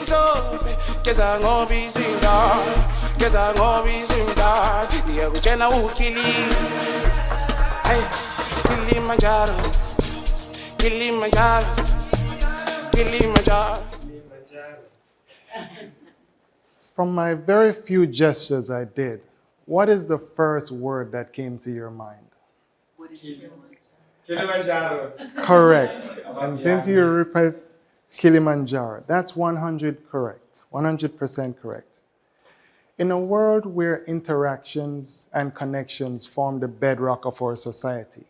mtope keza ngobi sinda keza ngobi sinda ngiyakutshena ukhili hey Kilimanjaro Kilimanjaro Kilimanjaro. From my very few gestures I did, what is the first word that came to your mind? What is Kilimanjaro. Correct. And since you repeat Kilimanjaro, that's 100 correct, 100% correct. In a world where interactions and connections form the bedrock of our society,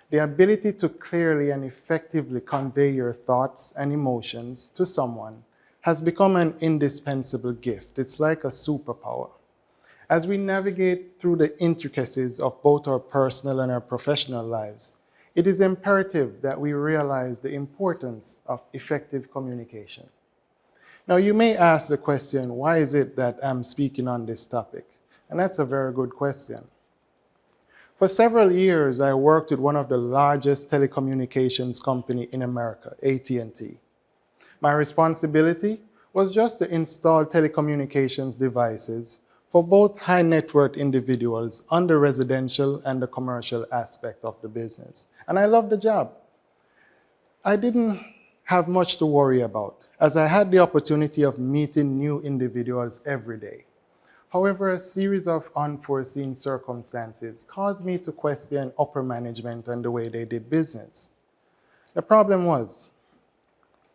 the ability to clearly and effectively convey your thoughts and emotions to someone has become an indispensable gift. It's like a superpower. As we navigate through the intricacies of both our personal and our professional lives, it is imperative that we realize the importance of effective communication. Now, you may ask the question, why is it that I'm speaking on this topic? And that's a very good question. For several years, I worked with one of the largest telecommunications company in America, AT&T. My responsibility was just to install telecommunications devices for both high net worth individuals on the residential and the commercial aspect of the business. And I loved the job. I didn't have much to worry about, as I had the opportunity of meeting new individuals every day. However, a series of unforeseen circumstances caused me to question upper management and the way they did business. The problem was,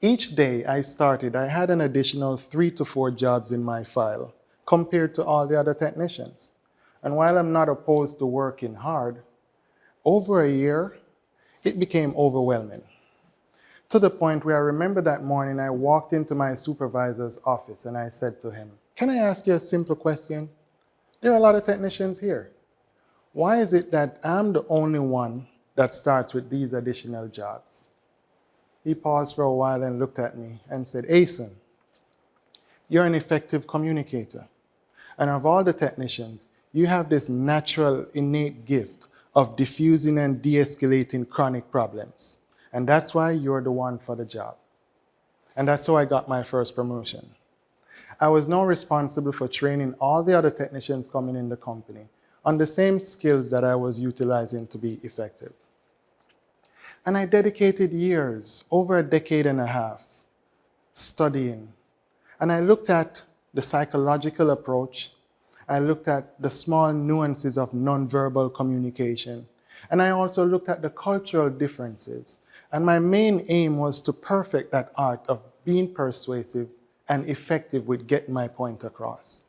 each day I started, I had an additional 3 to 4 jobs in my file compared to all the other technicians. And while I'm not opposed to working hard, over a year, it became overwhelming. To the point where I remember that morning I walked into my supervisor's office and I said to him, "Can I ask you a simple question? There are a lot of technicians here. Why is it that I'm the only one that starts with these additional jobs?" He paused for a while and looked at me and said, "Asson, you're an effective communicator. And of all the technicians, you have this natural, innate gift of diffusing and de-escalating chronic problems. And that's why you're the one for the job." And that's how I got my first promotion. I was now responsible for training all the other technicians coming in the company on the same skills that I was utilizing to be effective. And I dedicated years, over a decade and a half, studying. And I looked at the psychological approach. I looked at the small nuances of nonverbal communication. And I also looked at the cultural differences. And my main aim was to perfect that art of being persuasive and effective with getting my point across.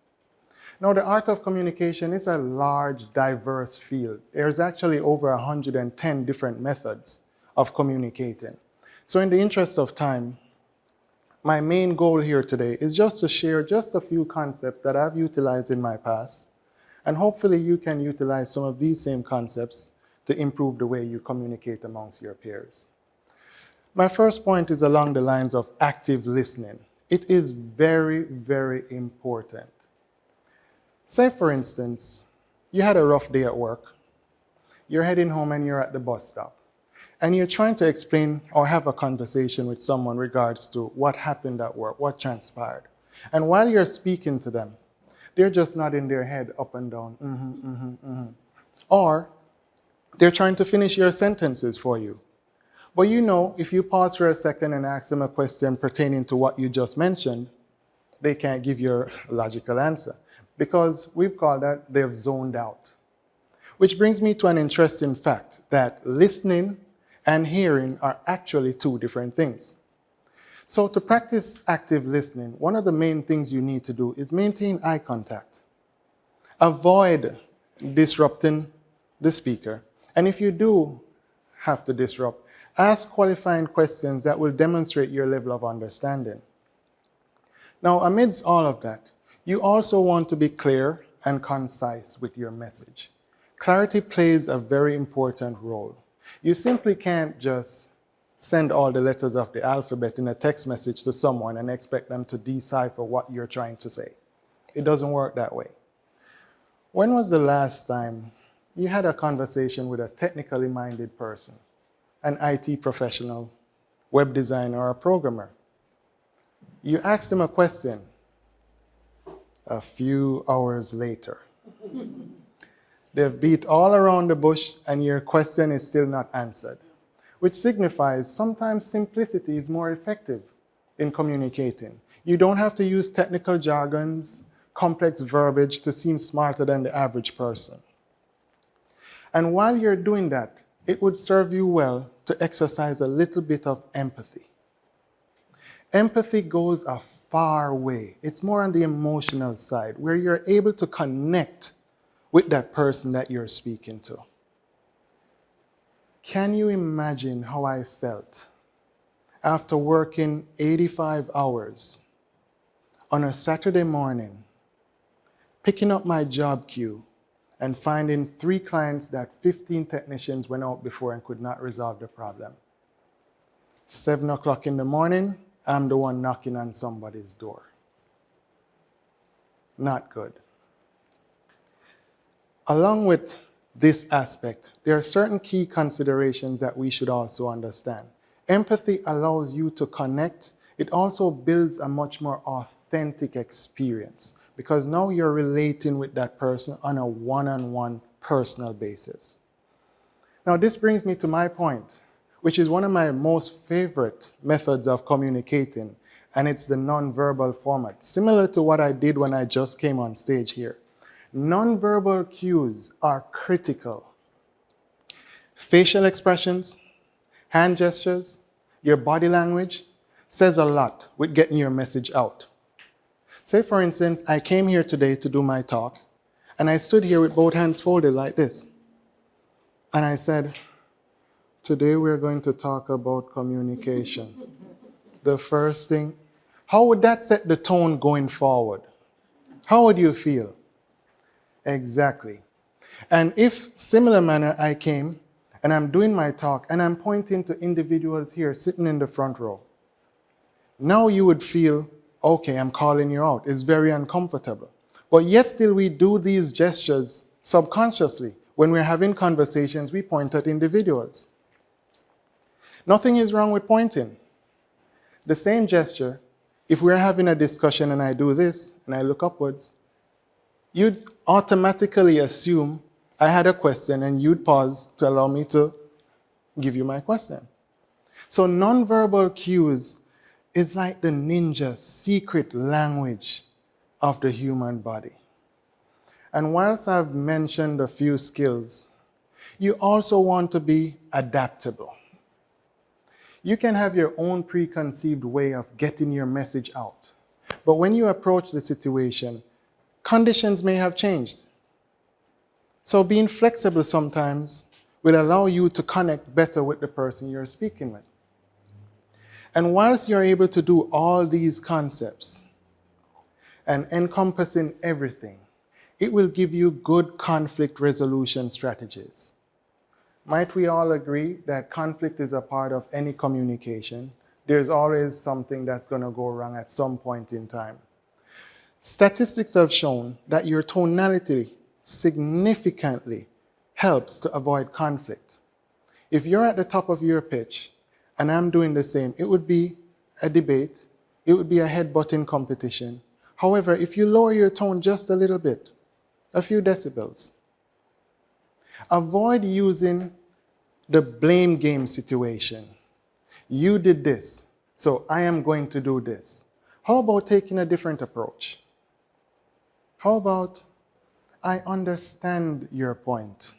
Now, the art of communication is a large, diverse field. There's actually over 110 different methods of communicating. So in the interest of time, my main goal here today is just to share just a few concepts that I've utilized in my past, and hopefully you can utilize some of these same concepts to improve the way you communicate amongst your peers. My first point is along the lines of active listening. It is very, very important. Say, for instance, you had a rough day at work. You're heading home and you're at the bus stop. And you're trying to explain or have a conversation with someone regards to what happened at work, what transpired. And while you're speaking to them, they're just nodding their head up and down, Or they're trying to finish your sentences for you. But you know, if you pause for a second and ask them a question pertaining to what you just mentioned, they can't give you a logical answer, because we've called that they've zoned out. Which brings me to an interesting fact that listening and hearing are actually two different things. So to practice active listening, one of the main things you need to do is maintain eye contact. Avoid disrupting the speaker. And if you do have to disrupt, ask qualifying questions that will demonstrate your level of understanding. Now, amidst all of that, you also want to be clear and concise with your message. Clarity plays a very important role. You simply can't just send all the letters of the alphabet in a text message to someone and expect them to decipher what you're trying to say. It doesn't work that way. When was the last time you had a conversation with a technically minded person, an IT professional, web designer, or a programmer? You ask them a question a few hours later. They've beat all around the bush and your question is still not answered, which signifies sometimes simplicity is more effective in communicating. You don't have to use technical jargons, complex verbiage to seem smarter than the average person. And while you're doing that, it would serve you well to exercise a little bit of empathy. Empathy goes a far way. It's more on the emotional side, where you're able to connect with that person that you're speaking to. Can you imagine how I felt after working 85 hours on a Saturday morning, picking up my job queue and finding 3 clients that 15 technicians went out before and could not resolve the problem? 7 o'clock in the morning, I'm the one knocking on somebody's door. Not good. Along with this aspect, there are certain key considerations that we should also understand. Empathy allows you to connect. It also builds a much more authentic experience because now you're relating with that person on a one-on-one personal basis. Now, this brings me to my point, which is one of my most favorite methods of communicating, and it's the nonverbal format, similar to what I did when I just came on stage here. Nonverbal cues are critical. Facial expressions, hand gestures, your body language says a lot with getting your message out. Say, for instance, I came here today to do my talk, and I stood here with both hands folded like this. And I said, today we're going to talk about communication. The first thing, how would that set the tone going forward? How would you feel? Exactly. And if similar manner I came and I'm doing my talk and I'm pointing to individuals here sitting in the front row, now you would feel, okay, I'm calling you out. It's very uncomfortable. But yet still we do these gestures subconsciously. When we're having conversations, we point at individuals. Nothing is wrong with pointing. The same gesture, if we're having a discussion and I do this and I look upwards, you'd automatically assume I had a question and you'd pause to allow me to give you my question. So nonverbal cues is like the ninja secret language of the human body. And whilst I've mentioned a few skills, you also want to be adaptable. You can have your own preconceived way of getting your message out. But when you approach the situation, conditions may have changed. So being flexible sometimes will allow you to connect better with the person you're speaking with. And whilst you're able to do all these concepts and encompassing everything, it will give you good conflict resolution strategies. Might we all agree that conflict is a part of any communication? There's always something that's going to go wrong at some point in time. Statistics have shown that your tonality significantly helps to avoid conflict. If you're at the top of your pitch and I'm doing the same, it would be a debate, it would be a headbutting competition. However, if you lower your tone just a little bit, a few decibels, avoid using the blame game situation. You did this, so I am going to do this. How about taking a different approach? How about, I understand your point.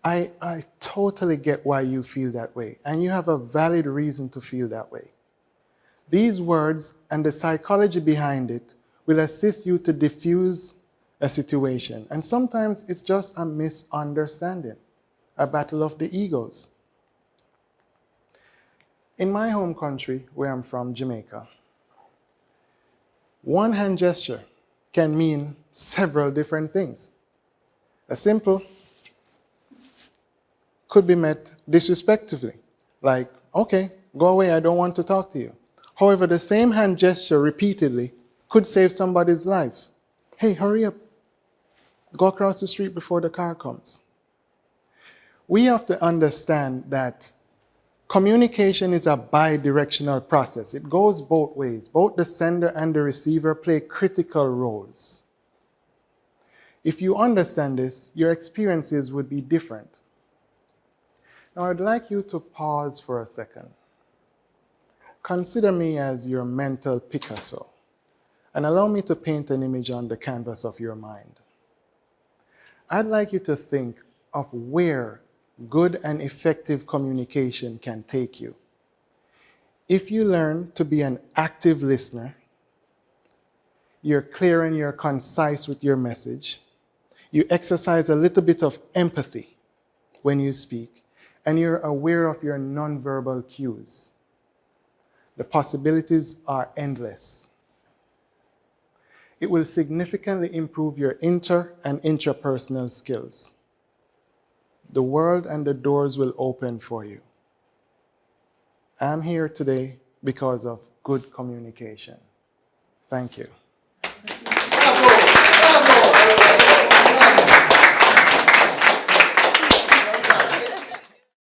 I totally get why you feel that way, and you have a valid reason to feel that way. These words and the psychology behind it will assist you to diffuse a situation. And sometimes it's just a misunderstanding, a battle of the egos. In my home country, where I'm from, Jamaica, one hand gesture can mean several different things. A simple could be met disrespectfully, like, okay, go away, I don't want to talk to you. However, the same hand gesture repeatedly could save somebody's life. Hey, hurry up. Go across the street before the car comes. We have to understand that Communication is a bi-directional process. It goes both ways. Both the sender and the receiver play critical roles. If you understand this, your experiences would be different. Now, I'd like you to pause for a second. Consider me as your mental Picasso, and allow me to paint an image on the canvas of your mind. I'd like you to think of where good and effective communication can take you. If you learn to be an active listener, you're clear and you're concise with your message, you exercise a little bit of empathy when you speak, and you're aware of your nonverbal cues, the possibilities are endless. It will significantly improve your inter- and intrapersonal skills. The world and the doors will open for you. I'm here today because of good communication. Thank you. Bravo! Bravo!